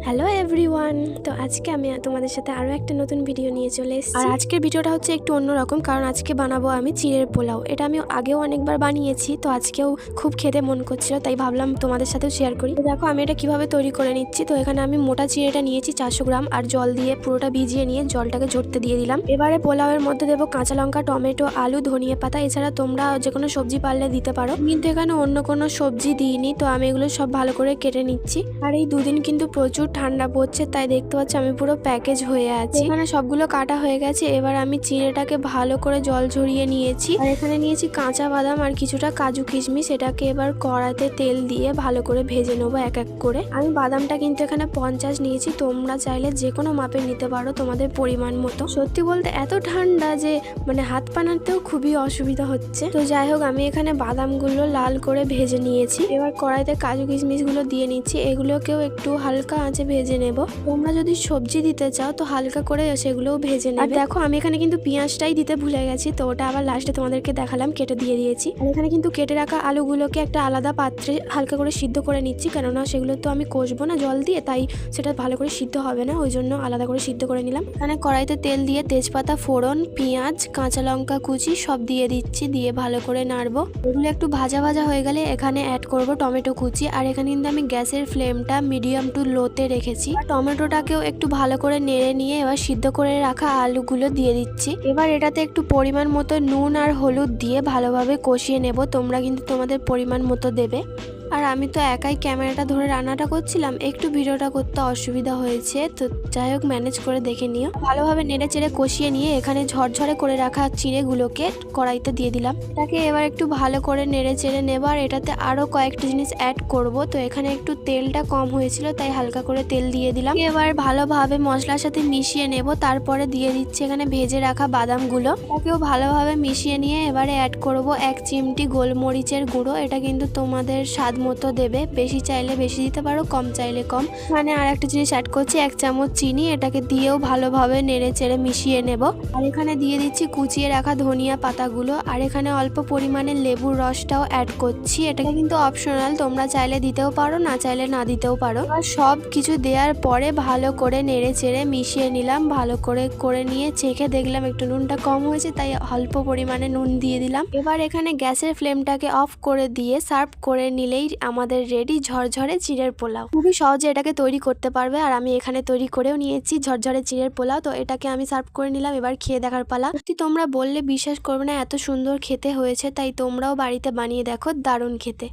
Hello everyone. তো আজকে আমি তোমাদের সাথে আরও একটা নতুন ভিডিও নিয়ে চলে এসেছি। আর আজকের ভিডিওটা হচ্ছে একটু অন্যরকম, কারণ আজকে বানাবো আমি চিড়ের পোলাও। এটা আমি আগেও অনেকবার বানিয়েছি, তো আজকেও খুব খেতে মন করছিল, তাই ভাবলাম তোমাদের সাথেও শেয়ার করি। তো দেখো আমি এটা কিভাবে তৈরি করে নিচ্ছি। তো এখানে আমি মোটা চিড়েটা নিয়েছি 400 গ্রাম, আর জল দিয়ে পুরোটা ভিজিয়ে নিয়ে জলটাকে ঝরতে দিয়ে দিলাম। এবারে পোলাওয়ের মধ্যে দেবো কাঁচা লঙ্কা, টমেটো, আলু, ধনিয়া পাতা। এছাড়া তোমরা যে কোনো সবজি পারলে দিতে পারো, কিন্তু এখানে অন্য কোনো সবজি দিইনি। তো আমি এগুলো সব ভালো করে কেটে নিচ্ছি। আর এই দুদিন কিন্তু প্রচুর ঠান্ডা পড়ছে, তাই দেখতে পাচ্ছি আমি পুরো প্যাকেজ হয়ে আছি। এখানে সবগুলো কাটা হয়ে গেছে। এবার আমি চিড়েটাকে ভালো করে জল ঝরিয়ে নিয়েছি। আর এখানে নিয়েছি কাঁচা বাদাম আর কিছুটা কাজু কিশমিশ। এটাকে এবার কড়াতে তেল দিয়ে ভালো করে ভেজে নেবো এক এক করে। আমি বাদামটা কিন্তু এখানে 50 নিয়েছি, তোমরা চাইলে যে কোনো মাপে নিতে পারো তোমাদের পরিমাণ মতো। সত্যি বলতে এত ঠান্ডা যে হাত পানাতেও খুবই অসুবিধা হচ্ছে। তো যাই হোক, আমি এখানে বাদামগুলো লাল করে ভেজে নিয়েছি। এবার কড়াইতে কাজু কিশমিশ গুলো দিয়ে নিচ্ছি। এগুলোকেও একটু হালকা আঁচে ভেজে নেব। তোমরা যদি সবজি দিতে চাও তো হালকা করে সেগুলোও ভেজে নেবে। আর দেখো আমি এখানে কিন্তু পেঁয়াজটাই দিতে ভুলে গেছি, তো ওটা আবার লাস্টে তোমাদেরকে দেখালাম, কেটে দিয়ে দিয়েছি। আর এখানে কিন্তু কেটে রাখা আলুগুলোকে একটা আলাদা পাত্রে হালকা করে সিদ্ধ করে নিচ্ছি, কেননা সেগুলো তো আমি কষবো না জল দিয়ে, তাই সেটা ভালো করে সিদ্ধ হবে না, ওই জন্য আলাদা করে সিদ্ধ করে নিলাম। এখানে কড়াইতে তেল দিয়ে তেজপাতা ফোড়ন, পেঁয়াজ, কাঁচা লঙ্কা কুচি সব দিয়ে দিচ্ছি, দিয়ে ভালো করে নাড়বো। এগুলো একটু ভাজা ভাজা হয়ে গেলে এখানে অ্যাড করব টমেটো কুচি। আর এখানে কিন্তু আমি গ্যাসের ফ্লেমটা মিডিয়াম টু লোতে রেখেছি। টমেটোটাকেও একটু ভালো করে নেড়ে নিয়ে এবার সিদ্ধ করে রাখা আলুগুলো দিয়ে দিচ্ছি। এবার এটাতে একটু পরিমাণ মতো নুন আর হলুদ দিয়ে ভালোভাবে কষিয়ে নেব। তোমরা কিন্তু তোমাদের পরিমাণ মতো দেবে। আর আমি তো একাই ক্যামেরাটা ধরে রান্নাটা করছিলাম, একটু ভিডিওটা করতে অসুবিধা হয়েছে, তো যাই হোক ম্যানেজ করে দেখে নিও। ভালোভাবে নেড়ে চেড়ে কষিয়ে নিয়ে এখানে ঝরঝরে করে রাখা চিড়েগুলোকে কড়াইতে দিয়ে দিলাম। এটাকে এবার একটু ভালো করে নেড়ে চেড়ে নেব। আর এটাতে আরও কয়েকটা জিনিস অ্যাড করব। তো এখানে একটু তেলটা কম হয়েছিল, তাই হালকা করে তেল দিয়ে দিলাম। এবার ভালোভাবে মশলার সাথে মিশিয়ে নেব। তারপরে দিয়ে দিচ্ছি এখানে ভেজে রাখা বাদামগুলো। এটাকেও ভালোভাবে মিশিয়ে নিয়ে এবারে অ্যাড করব 1 চিমটি গোলমরিচের গুঁড়ো। এটা কিন্তু তোমাদের স্বাদ মতো দেবে, বেশি চাইলে বেশি দিতে পারো, কম চাইলে কম। মানে আর একটা জিনিস অ্যাড করছি 1 চামচ চিনি। এটাকে দিয়েও ভালোভাবে নেড়ে চেড়ে মিশিয়ে নেব। আর এখানে দিয়ে দিচ্ছি কুচিয়ে রাখা ধনিয়া পাতাগুলো। আর এখানে অল্প পরিমাণে লেবুর রসটাও অ্যাড করছি। এটা কিন্তু অপশনাল, তোমরা চাইলে দিতেও পারো, না চাইলে না দিতেও পারো। আর সব কিছু দেওয়ার পরে ভালো করে নেড়ে চেড়ে মিশিয়ে নিলাম। ভালো করে নিয়ে চেখে দেখলাম একটু নুনটা কম হয়েছে, তাই অল্প পরিমাণে নুন দিয়ে দিলাম। এবার এখানে গ্যাসের ফ্লেমটাকে অফ করে দিয়ে সার্ভ করে নিলেই আমাদের রেডি ঝরঝরে চিড়ের পোলাও। খুবই সহজে এটাকে তৈরি করতে পারবে। আর আমি এখানে তৈরি করেও নিয়েছি ঝরঝরে চিড়ের পোলাও। তো এটাকে আমি সার্ভ করে নিলাম। এবার খেয়ে দেখার পালা। সত্যি তোমরা বললে বিশ্বাস করবে না, এত সুন্দর খেতে হয়েছে, তাই তোমরাও বাড়িতে বানিয়ে দেখো, দারুণ খেতে।